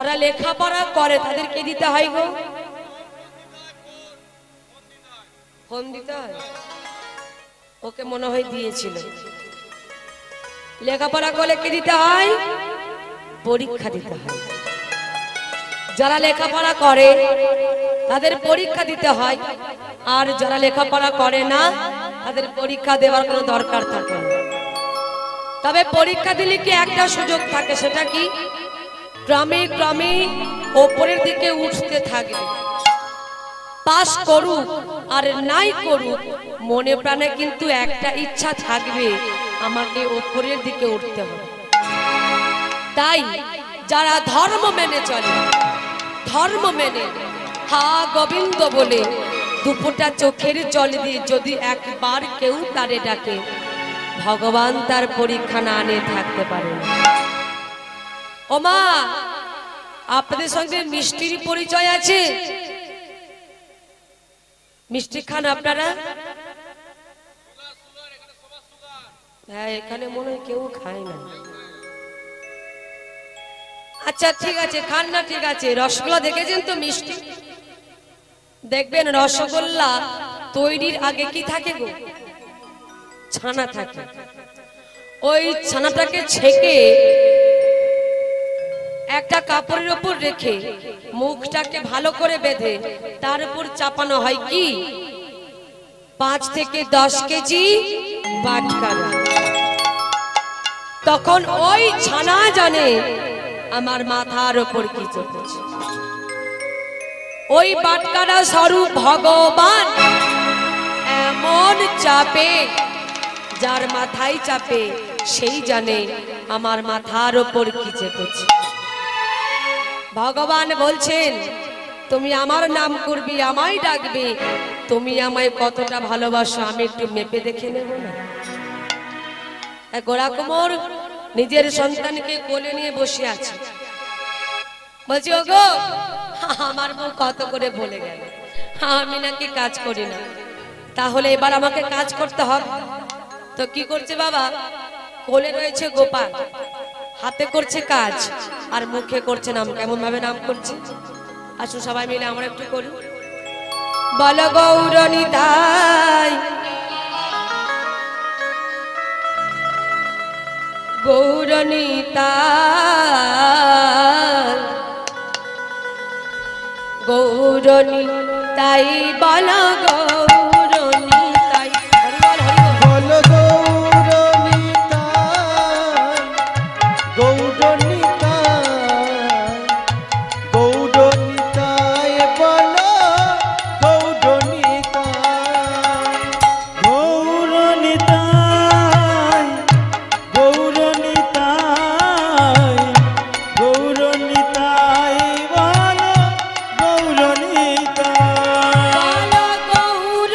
যারা লেখাপড়া করে তাদেরকে দিতে হয় গো, ফোন দিতে হয়। ওকে মনে হয় দিয়েছিল। লেখাপড়া করলে কি দিতে হয়? পরীক্ষা দিতে হয়। যারা লেখাপড়া করে তাদের পরীক্ষা দিতে হয়, আর যারা লেখাপড়া করে না তাদের পরীক্ষা দেওয়ার কোনো দরকার থাকে না। তবে পরীক্ষা দিলে কি একটা সুযোগ থাকে, সেটা কি ক্রমে ক্রমে ওপরের দিকে উঠতে থাকবে। পাস করুক আর নাই করুক, মনে প্রাণে কিন্তু একটা ইচ্ছা থাকবে, আমাকে ওপরের দিকে উঠতে হবে। তাই যারা ধর্ম মেনে চলে, ধর্ম মেনে হা গোবিন্দ বলে দুপোটা চোখের জল দিয়ে যদি একবার কেউ তারে ডাকে, ভগবান তার পরীক্ষা না নিয়ে থাকতে পারে না। ও মা, আপনাদের সঙ্গে মিষ্টির পরিচয় আছে? মিষ্টি খান আপনারা? হ্যাঁ, এখানে মনে হয় কেউ খায় না। আচ্ছা ঠিক আছে, খান না, ঠিক আছে। রসগোল্লা দেখেছেন তো? মিষ্টি দেখবেন, রসগোল্লা তৈরির আগে কি থাকে গো? ছানা থাকে। ওই ছানাটাকে ছেঁকে একটা কাপড়ের উপর রেখে মুখটাকে ভালো করে বেঁধে তার উপর চাপানো হয় কি 5 থেকে 10 কেজি বাটখারা। তখন ওই ছানা জানে আমার মাথার উপর কি চলছে। ওই বাটখারা স্বরূপ ভগবান এমন চাপে, যার মাথায় চাপে সেই জানে আমার মাথার উপর কি চেপেছে। ভগবান বলছেন, তুমি আমার নাম করবি, আমায় ডাকবে, তুমি আমায় কতটা ভালোবাসো আমি একটু মেপে দেখে নেব না? গোরা কুমোর নিজের সন্তানকে কোলে নিয়ে বসে আছে, বলছি ওগো আমার বউ কত করে বলে গেল আমি নাকি কাজ করি না, তাহলে এবার আমাকে কাজ করতে হবে। তো কি করছে বাবা? কোলে রয়েছে গোপাল, হাতে করছে কাজ আর মুখে করছে নাম। কেমন ভাবে নাম করছে? আসুন সবাই মিলে আমরা একটু করি। বল গৌর নিতাই, গৌর নিতাই, গৌর নিতাই, বল গৌর নিতাই, বল গৌর নিতাই, গৌর নিতাই, গৌর নিতাই, বল গৌর নিতাই, গৌর নিতাই, গৌর নিতাই, গৌর নিতাই, বল গৌর নিতাই, বল গৌর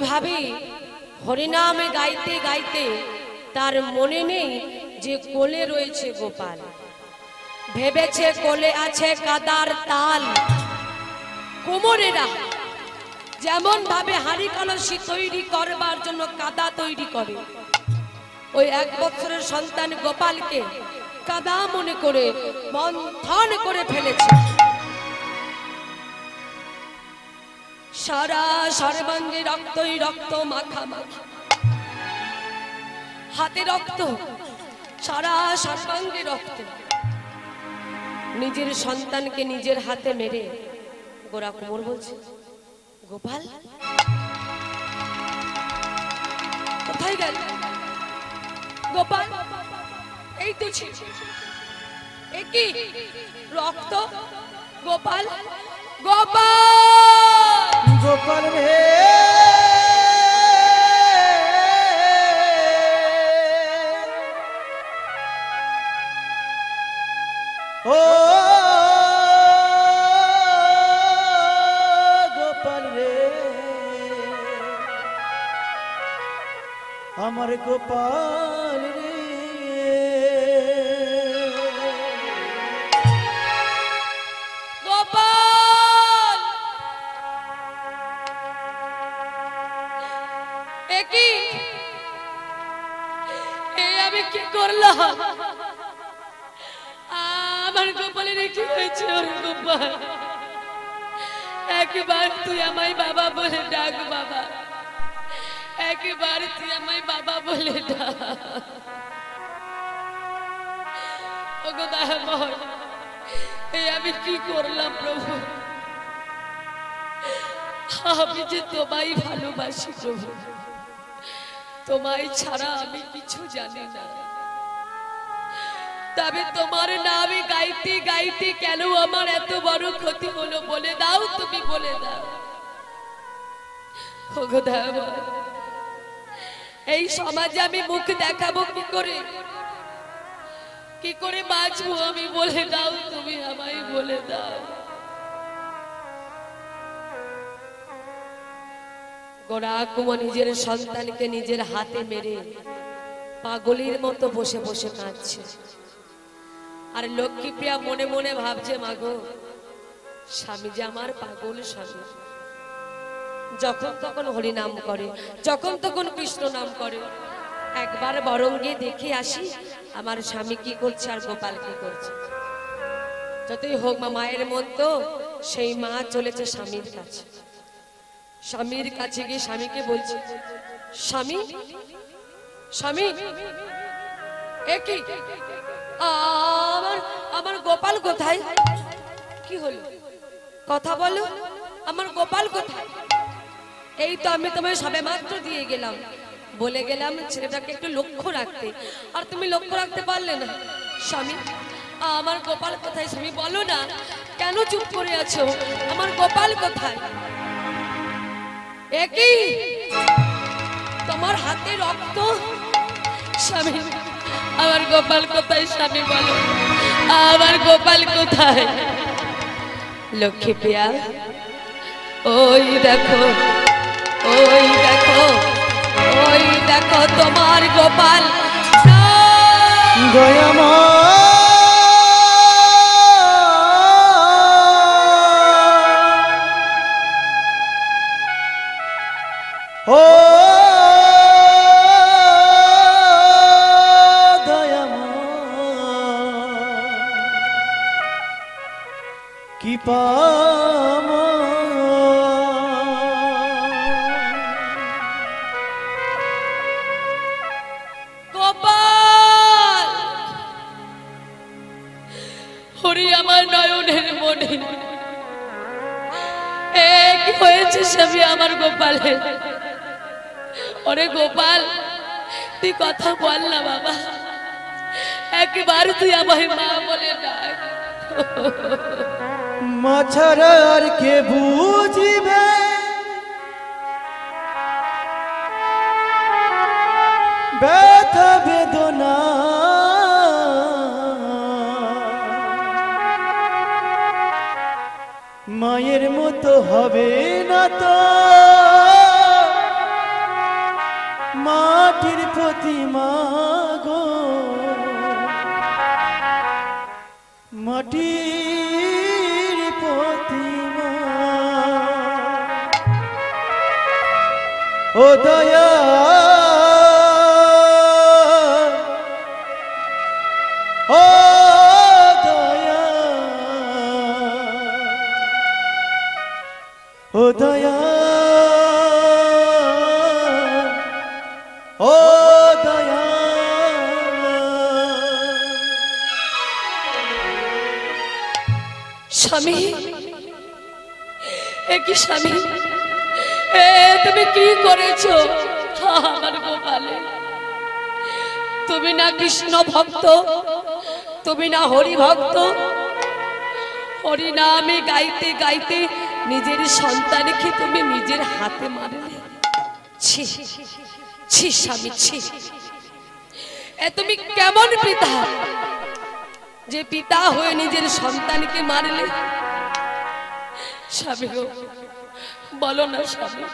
ভাবে হরিনামে গাইতে গাইতে তার মনে নেই যে কোলে রয়েছে গোপাল। ভেবেছে কোলে আছে কাদার তাল। কুমোরেরা যেমন ভাবে হাঁড়ি কলসি তৈরি করবার জন্য কাদা তৈরি করে, ওই 1 বছরের সন্তান গোপালকে কাদা মনে করে মন্থন করে ফেলেছে। সারা সর্বাঙ্গে রক্তই রক্ত মাখা মাখা, হাতে রক্ত, সারা সর্বাঙ্গে রক্ত। নিজের সন্তানকে নিজের হাতে মেরে গোরা কুমোর বলছে, গোপাল কোথায় গেল? গোপাল এই তো ছিল, একই রক্ত। গোপাল গোপাল গোপাল রে ও গোপাল রে, আমার গোপাল রে। গোপাল একই আমি কি করলাম? আমার গোপালের কি হয়েছে? ওর গোপাল, একবার তুই আমায় বাবা বলে ডাক বাবা, একবার তুই আমায় বাবা বলে ডাক। ওগো দয়াময়, এই আমি কি করলাম প্রভু? আমি যে তোমায় ভালোবাসি প্রভু, তোমায় ছাড়া আমি কিছু জানি না। তবে তোমার নামে গাইতে গাইতে কেন আমার এত বড় ক্ষতি হলো বলে দাও, তুমি বলে দাও। ওগো দয়াময়, এই সমাজে আমি মুখ দেখাবো কি করে? কি করে বাঁচবো আমি? বলে দাও, তুমি আমায় বলে দাও। গোরা কুমো নিজের সন্তানকে নিজের হাতে মেরে পাগলের মতো বসে বসে কাঁদছে। আর লক্ষ্মীপ্রিয়া মনে মনে ভাবছে, মাগো স্বামী যে আমার পাগল স্বামী, যখন তখন হরি নাম করে, যখন তখন কৃষ্ণ নাম করে। একবার বরং গিয়ে দেখে আসি আমার স্বামী কি করছে আর গোপাল কি করছে। যতই হোক মা, মায়ের মন তো, সেই মা চলেছে স্বামীর কাছে। স্বামীর কাছে গিয়ে স্বামীকে বলছে, স্বামী স্বামী একই আমার আমার গোপাল কোথায়? কি হলো? কথা বলো, আমার গোপাল কোথায়? এই তো আমি তোমায় সবে মাত্র দিয়ে গেলাম, বলে গেলাম ছেলেটাকে একটু লক্ষ্য রাখতে, আর তুমি লক্ষ্য রাখতে পারলে না। স্বামী আমার গোপাল কোথায়? স্বামী বলো না, কেন চুপ করে আছো? আমার গোপাল কোথায়? একই তোমার হাতে রক্ত। স্বামী আমার গোপাল কোথায়? স্বামী বলো, আমার গোপাল কোথায়? লক্ষ্মীপ্রিয়া ওই দেখো, ওই দেখো, ওই দেখো তোমার গোপাল। দয়াময় ও কি পাম গোপাল, হরি আমার নয়নের মনে কি হয়েছে? স্বামী আমার গোপালের। ওরে গোপাল, তুই কথা বল না বাবা, একবার তুই আমায় মা বলে ডাক। মা ছাড়া আর কে বুঝিবে ব্যথা বেদনা, মায়ের মতো হবে না তো মাটির প্রতিমা গো মাটির প্রতিমা ও দয়া ও দয়া ও দয়া ও দয়া স্বামী, এ কি স্বামী, এ তুমি কি করেছো আমার গোপালে? তুমি না কৃষ্ণ ভক্ত, তুমি না হরি ভক্ত। হরি নামে গাইতে গাইতে নিজের সন্তানকে তুমি নিজের হাতে মারলে। ছি ছি স্বামী, ছি। এ তুমি কেমন পিতা যে পিতা হয়ে নিজের সন্তানকে মারলে? স্বামী গো, বলো না স্বামী,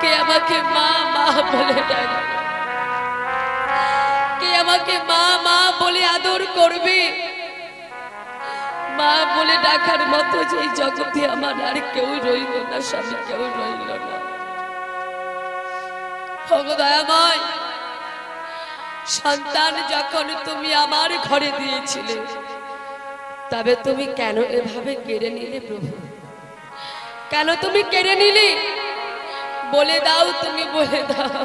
কে আমাকে মা মা বলে ডাকে? কে আমাকে মা মা বলে আদর করবে? মা বলে ডাকার মতো যে এই জগতে আমার আর কেউ রইল না স্বামী, কেউ রইল না। ভগদয়াময়, সন্তান যখন তুমি আমার ঘরে দিয়েছিলে, তবে তুমি কেন এভাবে কেড়ে নিলে প্রভু? কেন তুমি কেড়ে নিলে? বলে দাও, তুমি বলে দাও।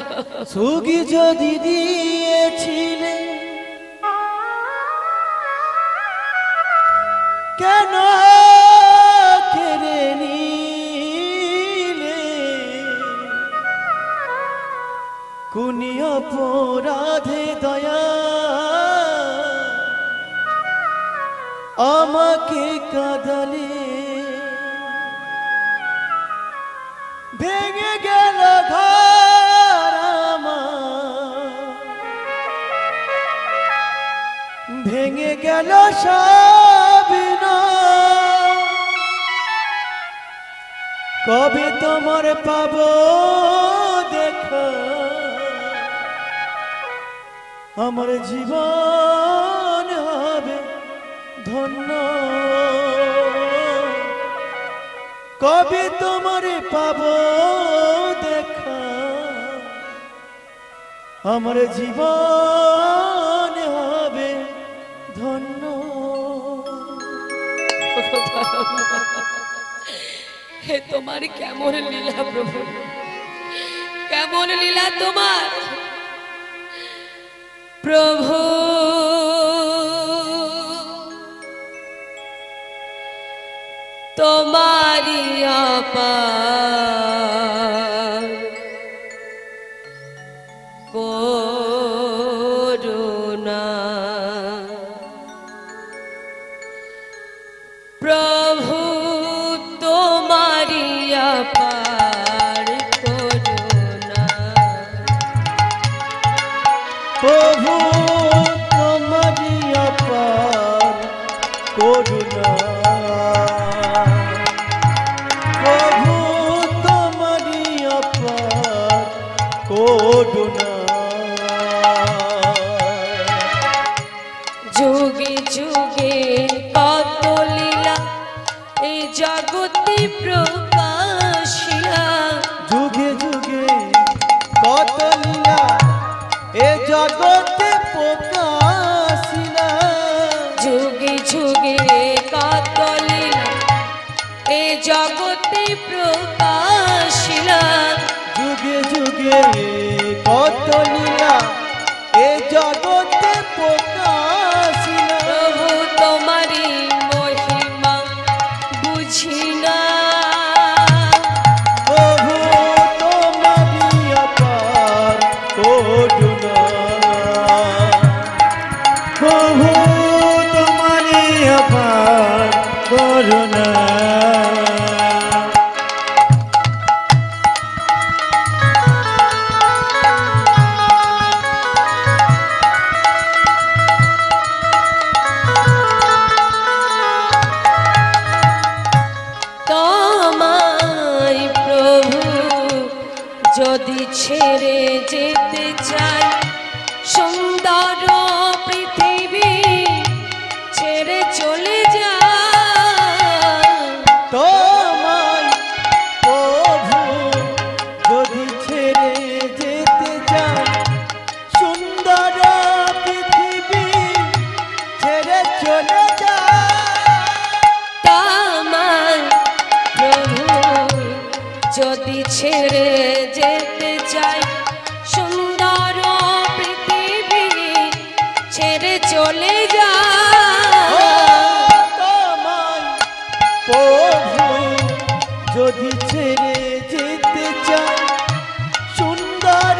সুখী যদি দিয়েছিলে কেন কেড়ে নিলে? কুনি অপরাধে দয়া আমাকে কাঁদালে? ভেঙে গেল ঘর আমার, ভেঙে গেল সব না। কবে তোমার পাবো দেখা? আমার জীবন হবে ধন্য। কবে তোমার পাবো দেখা? আমার জীবন হবে ধন্য। হে তোমার কেমন লীলা প্রভু, কেমন লীলা তোমার প্রভু। তোমারি অপার করুণা প্রভু, তোমারি অপার করুণা প্রভু তোমারি অপার করুণা। প্রভু তোমারি অপার করুণা। যুগে যুগে কত লীলা এই জগতে প্রকাশিয়া। যুগে যুগে কত লীলা এ জগতে প্রকাশিলা। যুগে যুগে কত লীলা এ জগতে প্রকাশিলা। যুগে যুগে কত লীলা এ জগতে প্রকাশিলা। প্রভু তোমারি মহিমা বুঝি না। প্রভু তোমারি অপার করুণা। প্রভু তোমারি অপার করুণা। যদি ছেড়ে যেতে চাই সুন্দর পৃথিবী ছেড়ে চলে যা তোমায় প্রভু যদি ছেড়ে যেতে চাই সুন্দর পৃথিবী ছেড়ে চলে যা তোমায় প্রভু যদি ছেড়ে যেতে চাই সুন্দর পৃথিবী ছেড়ে চলে যা তোমায় প্রভু যদি ছেড়ে যেতে চাই সুন্দর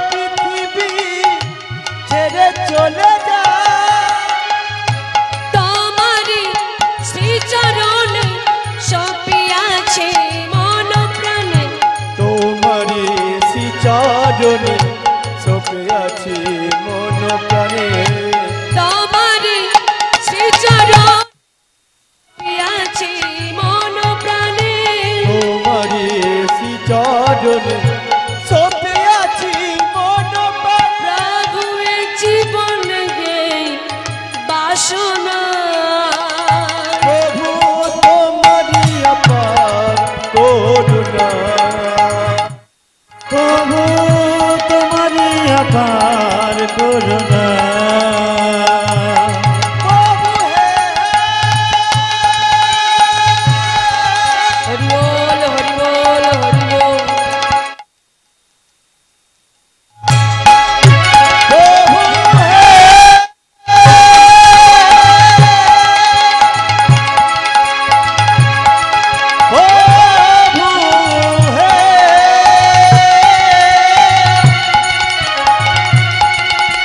পৃথিবী ছেড়ে চলে যা তোমারি শ্রীচরণে সপিয়াছে মন প্রাণে তোমারি শ্রীচরণে সপে আছি মন প্রাণে তোমারি শ্রীচরণ সপিয়াছে মন প্রাণে তোমারি শ্রীচরণে সপে আছি মন প্রাণে প্রভু এ জীবন গে বাসনা প্রভু তোমারি অপার করুণা প্রভু তোমারি অপার করুণা প্রভু হে হরি বল হরি বল হরি বল প্রভু হে প্রভু হে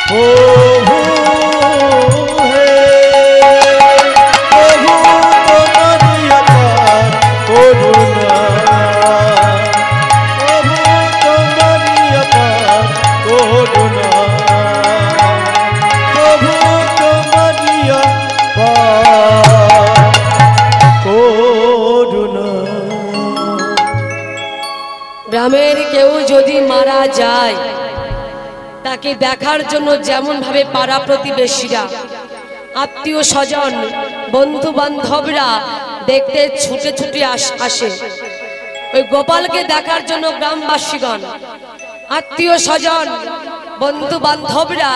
প্রভু হে প্রভু তোমারি অপার করুণা প্রভু তোমারি অপার করুণা প্রভু তোমারি অপার করুণা গ্রামের কেউ যদি মারা যায় তাকে দেখার জন্য যেমন ভাবে পাড়া প্রতিবেশীরা আত্মীয় স্বজন বন্ধু বান্ধবরা দেখতে ছুটে ছুটে আসে ওই গোপালকে দেখার জন্য গ্রামবাসীগণ আত্মীয় স্বজন বন্ধু বান্ধবরা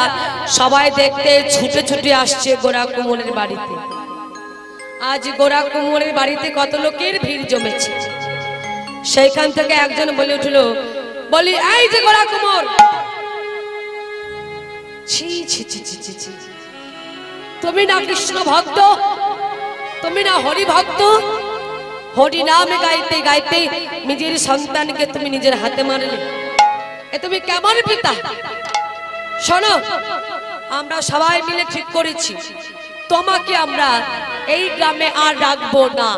সবাই দেখতে ছুটে ছুটে আসছে গোরা কুমোরের বাড়িতে। আজ গোরা কুমোরের বাড়িতে কত লোকের ভিড় জমেছে। সেইখান থেকে একজন বলে উঠল, বলি এই যে গোরা কুমোর, ছি ছি ছি ছি ছি ছি, তুমি না কৃষ্ণ ভক্ত, তুমি না হরি ভক্ত? হরি নাম গাইতে গাইতে নিজের সন্তানকে তুমি নিজের হাতে মারলে, এ তুমি কেমন পিতা? শোনো, আমরা সবাই মিলে ঠিক করেছি তোমাকে আমরা এই গ্রামে আর রাখবো না,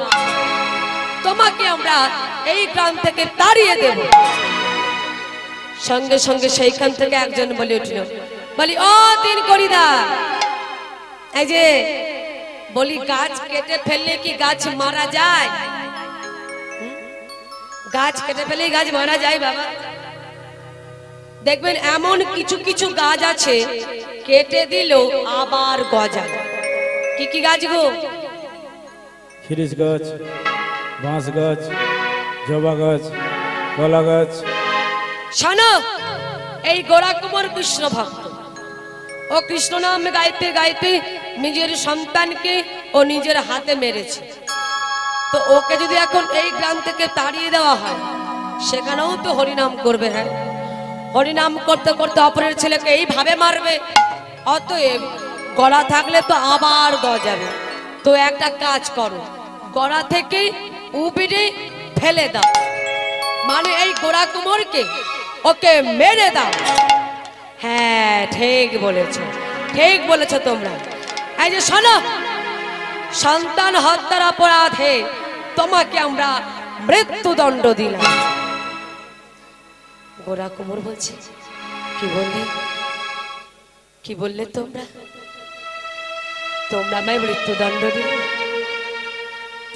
তোমাকে আমরা এই গ্রাম থেকে তাড়িয়ে দেব। সঙ্গে সঙ্গে সেইখান থেকে একজন বলে উঠল, বলি ও তিন করিদা, এই যে বলি গাছ কেটে ফেললে কি গাছ মারা যায়? গাছ কেটে ফেলে গাছ মারা যায় বাবা? দেখবেন এমন কিছু কিছু গাছ আছে কেটে দিলেও আবার গজায়। কি কি গাছ গো? খিরিস গাছ, বাঁশ গাছ, জবা গাছ, কলা গাছ। শোনো, এই গোরা কুমার কৃষ্ণ ভক্ত, ও কৃষ্ণ নাম গাইতে গাইতে নিজের সন্তানকে ও নিজের হাতে মেরেছে। তো ওকে যদি এখন এই গ্রাম থেকে তাড়িয়ে দেওয়া হয়, সেখানেও তো হরিনাম করবে। হ্যাঁ, হরিনাম করতে করতে অপরের ছেলেকে এইভাবে মারবে। অতএব গলা থাকলে তো আবার গজাবে। তো একটা কাজ করো, গলা থেকে উবিড়ে ফেলে দাও, মানে এই গোরা কুমোরকে ওকে মেরে দাও। হ্যাঁ, ঠিক বলেছ, ঠিক বলেছ তোমরা। এই যে শোনো, সন্তান হত্যার অপরাধে তোমাকে আমরা মৃত্যুদণ্ড দিলাম। গোরা কুমোর বলছে, কি বললে, কি বললে তোমরা? তোমরা আমায় মৃত্যুদণ্ড দিলে,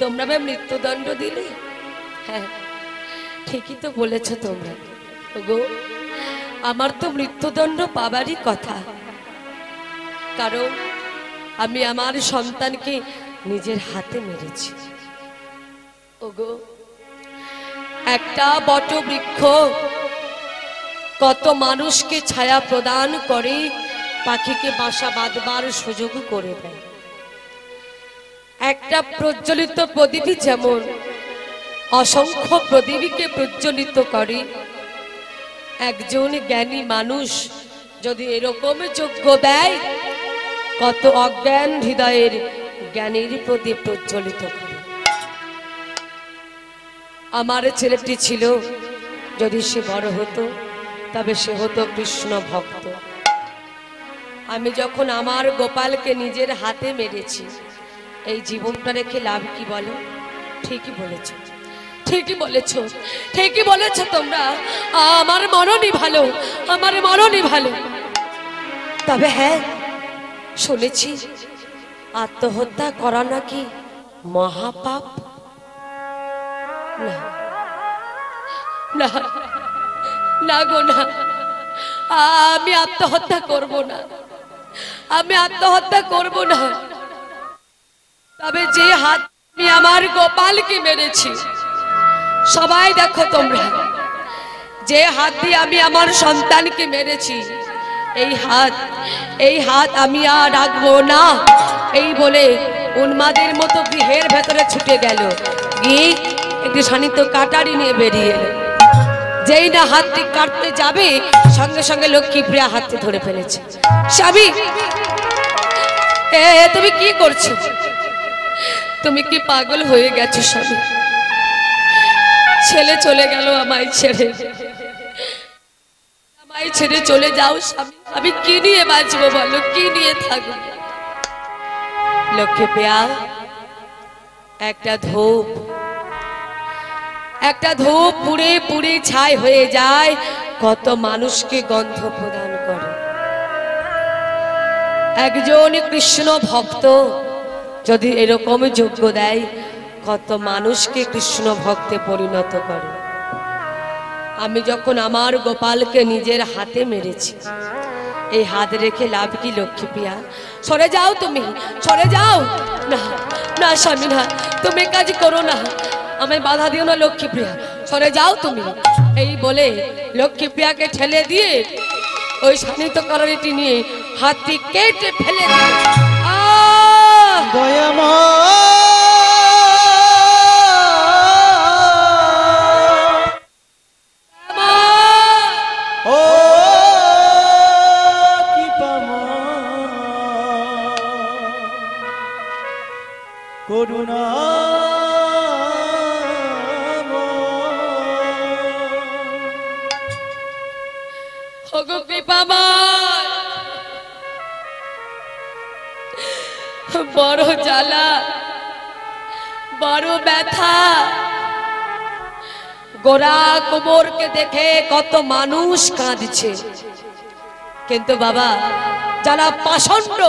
তোমরা আমায় মৃত্যুদণ্ড দিলে? হ্যাঁ, ঠিকই তো বলেছ তোমরা। গো আমার তো মৃত্যুদণ্ড পাবারই কথা, কারণ আমি আমার সন্তানকে নিজের হাতে মেরেছি। ওগো একটা বটবৃক্ষ কত মানুষকে ছায়া প্রদান করে, পাখিকে বাসা বাঁধবার সুযোগ করে দেয়। একটা প্রজ্বলিত প্রদীপই যেমন অসংখ্য প্রদীপকে প্রজ্বলিত করে, একজন জ্ঞানী মানুষ যদি এরকম যজ্ঞ দেয়, কত অজ্ঞান হৃদয়ের জ্ঞানের প্রদীপ প্রজ্বলিত করে। আমার ছেলেটি ছিল, যদি সে বড় হতো তবে সে হতো কৃষ্ণ ভক্ত। আমি যখন আমার গোপালকে নিজের হাতে মেরেছি, এই জীবনটা রেখে লাভ কি বলো? ঠিকই বলেছ, ঠিকই বলেছ, ঠিকই বলেছ তোমরা। আমার মরণই ভালো, আমার মরণই ভালো। তবে হ্যাঁ, শুনেছি আত্মহত্যা করা নাকি মহাপাপ। না না না গো না, আমি আত্মহত্যা করব না, আমি আত্মহত্যা করব না। তবে যে হাত আমি আমার গোপালকে মেরেছি, সবাই দেখো তোমরা, যে হাত দিয়ে আমি আমার সন্তানকে মেরেছি, এই হাত আমি আর রাখবো না। এই বলে উন্মাদের মতো গৃহের ভেতরে ছুটে গেল, গিয়ে একটি শানিত কাটারি নিয়ে বেরিয়ে এলো। যেই না হাতটি কাটতে যাবে, সঙ্গে সঙ্গে লক্ষ্মীপ্রিয়া হাতটি ধরে ফেলেছে। স্বামী, তুমি কি করছো? তুমি কি পাগল হয়ে গেছো স্বামী? ছেলে চলে গেল আমায় ছেড়ে, আমায় ছেড়ে চলে যাও স্বামী। আমি কি নিয়ে বাঁচবো বলো, কি নিয়ে থাকবো? লক্ষ্মীপ্রিয়া একটা ধূপ পুড়ে পুড়ে ছাই হয়ে যায়, কত মানুষকে গন্ধ প্রদান করে। একজন কৃষ্ণ ভক্ত যদি এরকম যজ্ঞ দেয়, কত মানুষকে কৃষ্ণ ভক্তে পরিণত করে। আমি যখন আমার গোপালকে নিজের হাতে মেরেছি, এই হাত রেখে লাভ কি লক্ষ্মীপ্রিয়া? সরে যাও তুমি, সরে যাও। না না স্বামী, না, তুমি কাজ করো না, আমায় বাধা দিও না লক্ষ্মীপ্রিয়া, সরে যাও তুমি। এই বলে লক্ষ্মীপ্রিয়াকে ঠেলে দিয়ে ওই শানিত কাটারিটি নিয়ে হাতটি কেটে ফেলে দিল। করুণা ওগো কৃপাময়, বড় জ্বালা, বড় ব্যথা। গোরা কোমরকে দেখে কত মানুষ কাঁদছে, কিন্তু বাবা যারা পাষণ্ড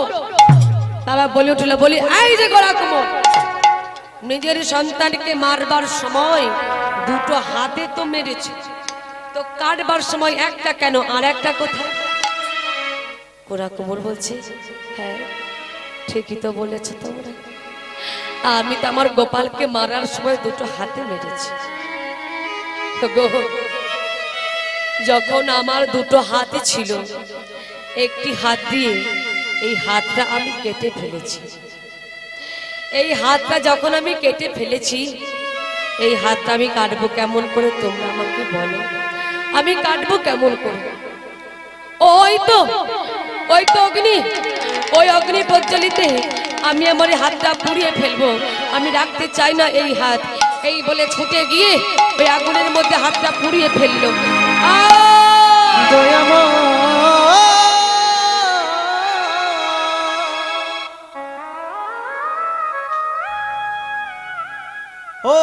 তারা বলে উঠল, বলি এই যে গোরা কোমর, নিজের সন্তানকে মারবার সময় দুটো হাতে তো মেরেছে, তো কাটবার সময় একটা কেন, আর একটা কোথায়? গোরা কোমর বলছে, হ্যাঁ ঠিকই তো বলেছ তোমরা, আমি তো আমার গোপালকে মারার সময় দুটো হাতে মেরেছি। যখন আমার দুটো হাতে ছিল, একটি হাত দিয়ে এই হাতটা আমি কেটে ফেলেছি। এই হাতটা যখন আমি কেটে ফেলেছি, এই হাতটা আমি কাটবো কেমন করে তোমরা আমাকে বলো, আমি কাটবো কেমন করে? ওই তো অগ্নি, ওই অগ্নি প্রজ্বলিতে আমি আমার হাতটা পুড়িয়ে ফেলবো, আমি রাখতে চাই না এই হাত। এই বলে ছুটে গিয়ে ওই আগুনের মধ্যে হাতটা পুড়িয়ে ফেললো। ও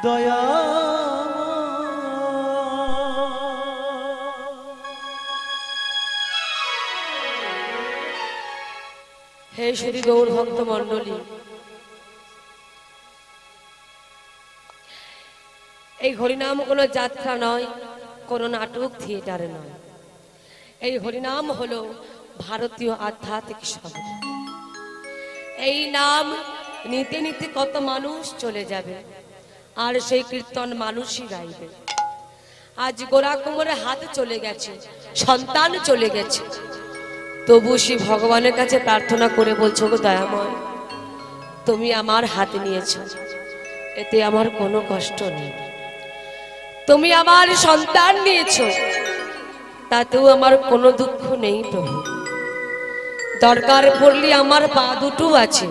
দয়া হে শ্রী গৌর ভক্ত মণ্ডলী, এই হরিনাম কোনো যাত্রা নয়, কোনো নাটক থিয়েটার নয়। এই হরিনাম হলো ভারতীয় আধ্যাত্মিক শব্দ। এই নাম নিতে নিতে কত মানুষ চলে যাবে, আর সেই কীর্তন মানুষই গাইবে। আজ গোরা কুমোরের হাত চলে গেছে, সন্তান চলে গেছে, তবু সে ভগবানের কাছে প্রার্থনা করে বলছো, গো দয়াময়, তুমি আমার হাত নিয়েছো, এতে আমার কোনো কষ্ট নেই। তুমি আমার সন্তান নিয়েছো, তাতেও আমার কোনো দুঃখ নেই প্রভু। দরকার পড়লে আমার পা দুটো আছে,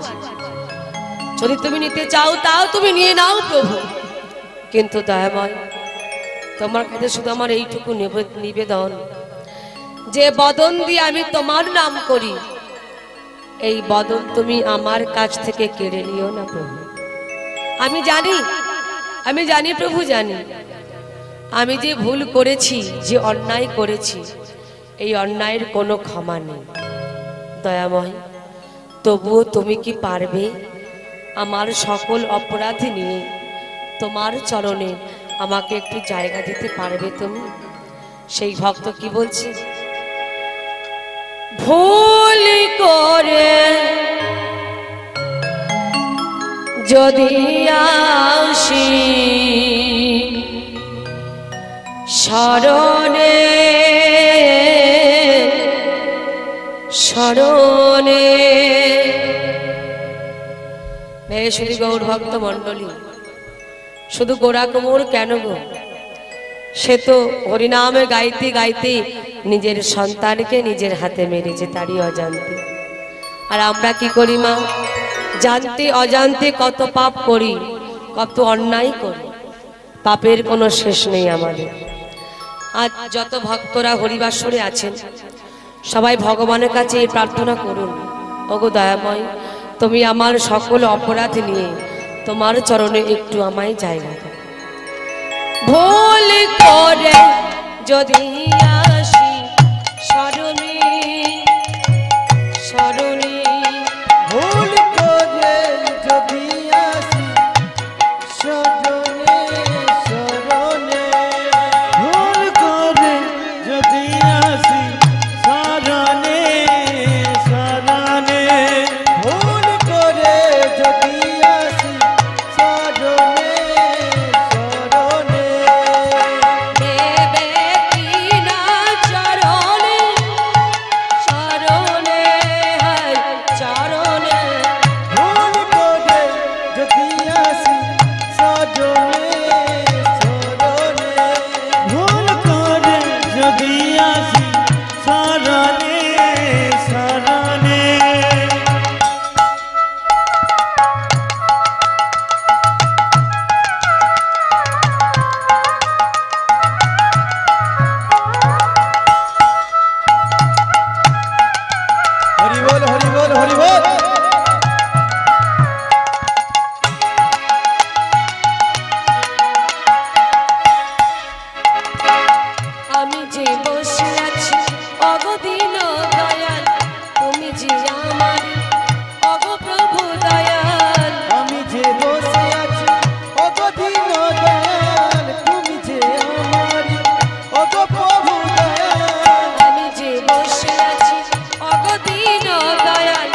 যদি তুমি নিতে চাও তাও তুমি নিয়ে নাও প্রভু। কিন্তু দয়াময়, তোমার কাছে শুধু আমার এইটুকু নিবেদন, যে বদন দিয়ে আমি তোমার নাম করি, এই বদন তুমি আমার কাছ থেকে কেড়ে নিও না প্রভু। আমি জানি প্রভু, জানি আমি যে ভুল করেছি, যে অন্যায় করেছি, এই অন্যায়ের কোনো ক্ষমা নেই। দয়াময়, তবুও তুমি কি পারবে আমার সকল অপরাধ নিয়ে তোমার চরণে আমাকে একটু জায়গা দিতে পারবে তুমি? সেই ভক্ত কি বলছে, ভুল করে যদি আসি শরণে শরণে। শুধু গৌর ভক্ত মন্ডলী, শুধু গোরা কুমোর কেন গো, সে তো হরিনামে গাইতে গাইতে নিজের সন্তানকে নিজের হাতে মেরেছে তারই অজান্তে। আর আমরা কি করি মা, জানতে অজান্তে কত পাপ করি, কত অন্যায় করি, পাপের কোনো শেষ নেই আমাদের। আজ যত ভক্তরা হরিবাসরে আছেন, সবাই ভগবানের কাছে এই প্রার্থনা করুন, ওগো দয়াময়, তুমি আমার সকল অপরাধ নিয়ে তোমার চরণে একটু আমায় জায়গা দাও। ভুল করে যদি আসি শরণে শরণে, ভুল করে যদি আসি শরণে শরণে, ভুল করে যদি আসি শরণে শরণে, ভুল করে যদি আসি শরণে শরণে, দেবে কি না চরণে শরণে হায় চরণে, ভুল করে যদি আসি শরণে শরণে, ভুল করে যদি আসি শরণে শরণে। হরি বল হরি বল হরি বল। আমি যে বসে আছি অগদিন দয়াল, তুমি যে আমার অগ প্রভু দয়াল। আমি যে বসে আছি অগদিন দয়াল, তুমি যে আমার অগ প্রভু দয়াল। আমি যে বসে আছি অগদিন দয়াল,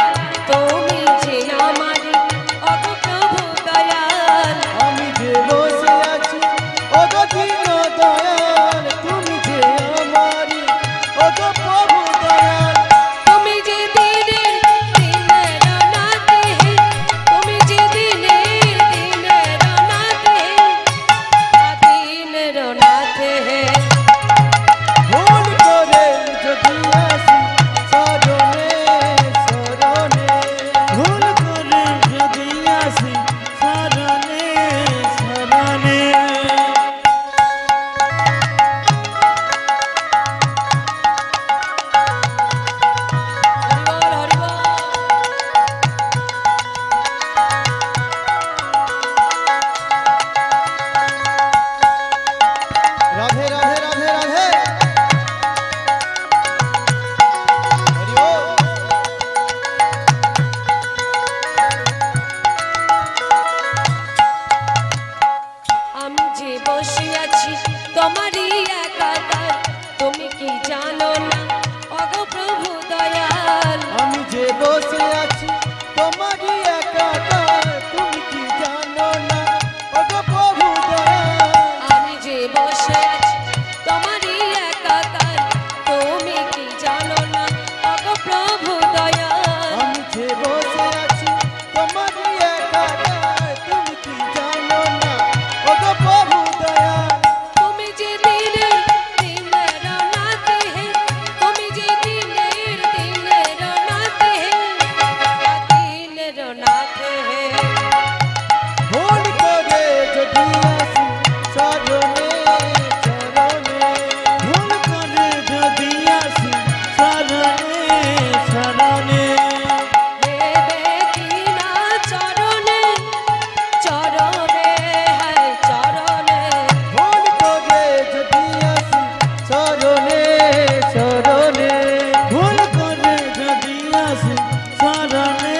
আসি শরণে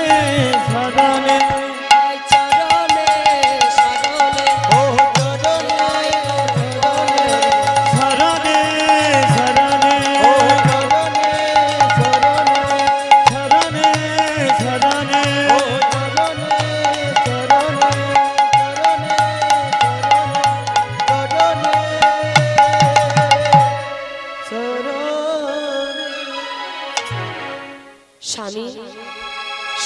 শরণে চরণে শরণে ও চরণে শরণে শরণে ও চরণে শরণে শরণে ও চরণে স্বামী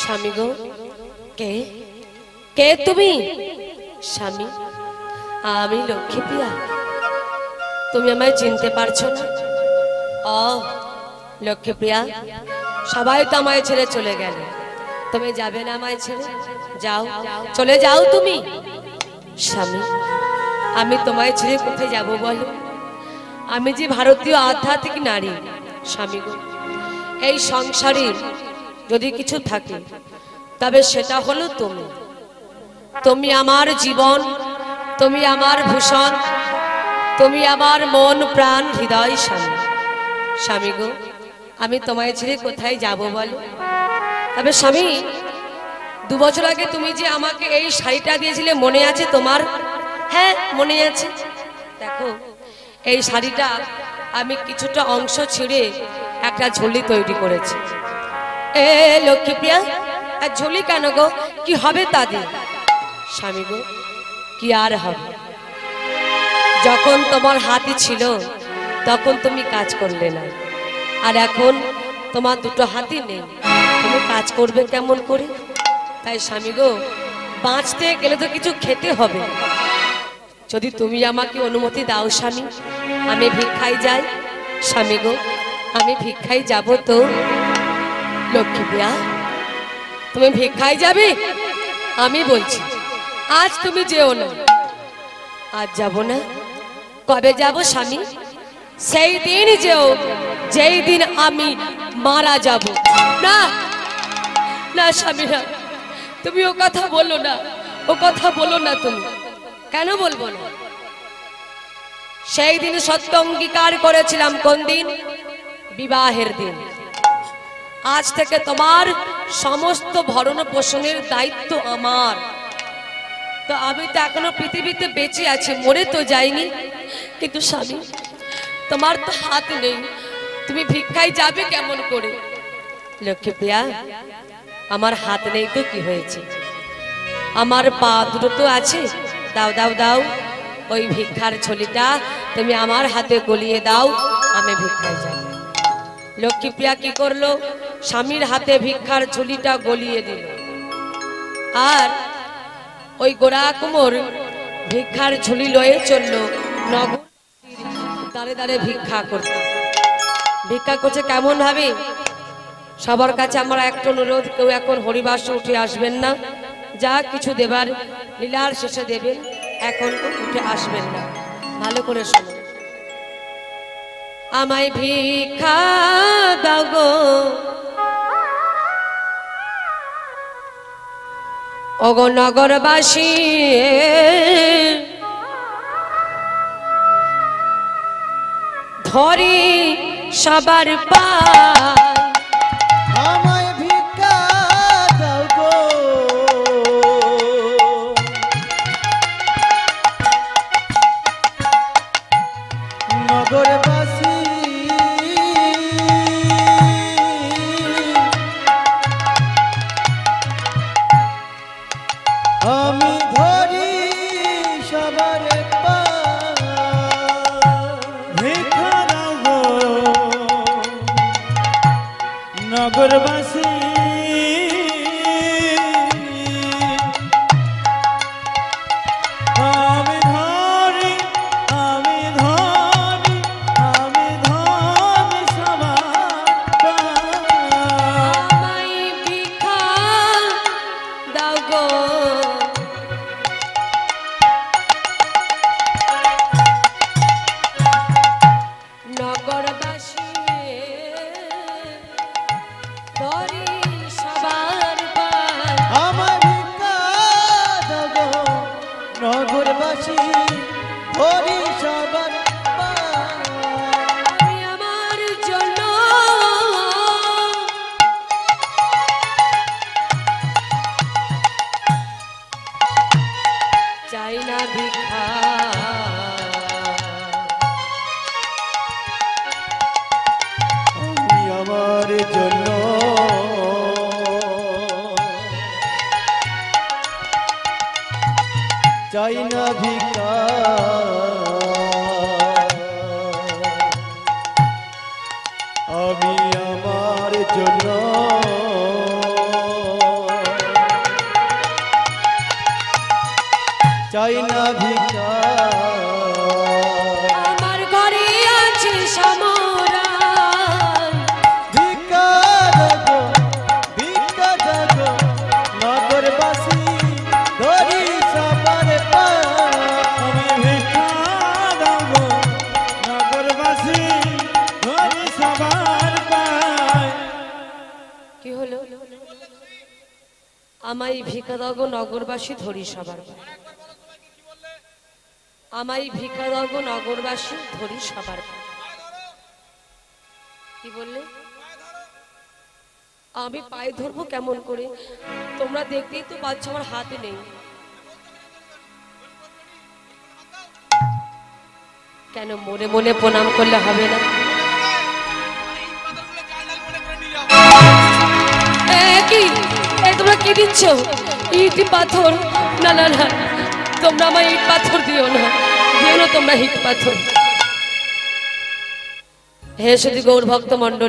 স্বামী গো কে কে তুমি? স্বামী আমি লক্ষ্মীপ্রিয়া। তুমি আমায় চিনতে পারছো না? ও লক্ষ্মীপ্রিয়া, সবাই তো আমায় ছেড়ে চলে গেল, তুমি যাবে না আমায় ছেড়ে? যাও, চলে যাও তুমি। স্বামী আমি তোমায় ছেড়ে কোথায় যাব বলো? আমি যে ভারতীয় আধ্যাত্মিক নারী। স্বামী গো, এই সংসারে যদি কিছু থাকে তবে সেটা হলো তুমি। তুমি আমার জীবন, তুমি আমার ভূষণ, তুমি আমার মন প্রাণ হৃদয়। স্বামী স্বামী গো, আমি তোমায় ছেড়ে কোথায় যাব বলো? তবে স্বামী, 2 বছর আগে তুমি যে আমাকে এই শাড়িটা দিয়েছিলে মনে আছে তোমার? হ্যাঁ মনে আছে। দেখো এই শাড়িটা আমি কিছুটা অংশ ছিঁড়ে একটা ঝুলি তৈরি করেছি। এ লক্ষ্মীপ্রিয়া, আর ঝুলি কেন গো? কি হবে তাদের? স্বামী গো, কি আর হবে? যখন তোমার হাতে ছিল তখন তুমি কাজ করলে না, আর এখন তোমার 2টো হাতই নেই, তুমি কাজ করবে কেমন করে? তাই স্বামী গো, বাঁচতে গেলে তো কিছু খেতে হবে। যদি তুমি আমাকে অনুমতি দাও স্বামী, আমি ভিক্ষায় যাই। স্বামী গো, আমি ভিক্ষায় যাব তো। লক্ষ্মীপ্রিয়া, তুমি ভিক্ষায় যাবে? আমি বলছি আজ তুমি যেও না। আজ যাব না? কবে যাব স্বামী? সেই দিন যেও যেই দিন আমি মারা যাব। না না স্বামী, না, তুমি ও কথা বলো না, ও কথা বলো না। তুমি কেন বলবো না? সেই দিন সত্য অঙ্গীকার করেছিলাম। কোন দিন? বিবাহের দিন। আজ থেকে তোমার সমস্ত ভরণ পোষণের দায়িত্ব আমার। তো আমি তো এখনো পৃথিবীতে বেঁচে আছি, মরে তো যাইনি। কিন্তু স্বামী, তোমার তো হাত নেই, তুমি ভিক্ষায় যাবে কেমন করে? লক্ষ্মীপ্রিয়া, আমার হাত নেই তো কি হয়েছে? আমার পা 2টো তো আছে। দাও দাও দাও, ওই ভিক্ষার ঝুলিটা তুমি আমার হাতে গলিয়ে দাও, আমি ভিক্ষায় যাব। লক্ষ্মীপ্রিয়া কি করলো? স্বামীর হাতে ভিক্ষার ঝুলিটা গলিয়ে দিল, আর ওই গোড়া কুমোর ভিক্ষার ঝুলি লয়ে চললো নগর দাঁড়ে দাঁড়ে ভিক্ষা করতে। ভিক্ষা করছে কেমন ভাবে? সবার কাছে আমার একটা অনুরোধ, কেউ এখন হরিবাসে উঠে আসবেন না। যা কিছু দেবার লীলার শেষে দেবেন, এখন উঠে আসবেন না। ভালো করে শোনো। আমায় ভিক্ষা দাও গো, ওগো নগরবাসী, ধরি সবার পায়। আমায় ভিক্ষা দাও গো, নগরবাসী আমি ধরি সবার পায়। ভিক্ষা দাও গো, চাই না ভিকার আমি আমার জন্য চাই না ভিকার আমার ঘরে আছে সমরান ভিক্ষা দাগো নগরবাসী ধরি সবার পায় আমি ভিক্ষা দাও নগরবাসী ধরি সবার পায়। কি হলো? আমায় ভিক্ষা দাও গো নগরবাসী ধরি সবার পায়। আমায় ভিক্ষা দাও গো নগরবাসী ধরি সবার পায়। কি বললে? আমি পায়ে ধরবো কেমন করে? তোমরা দেখতেই তো পাচ্ছ আমার হাতে নেই। কেন মনে মনে প্রণাম করলে হবে না? কি তোমরা কি দিচ্ছ? ইট পাথর? না না না, তোমরা আমার ইট পাথর দিও না, দিও না তোমরা ইট পাথর। হে শুধু গৌর ভক্ত মন্ডল।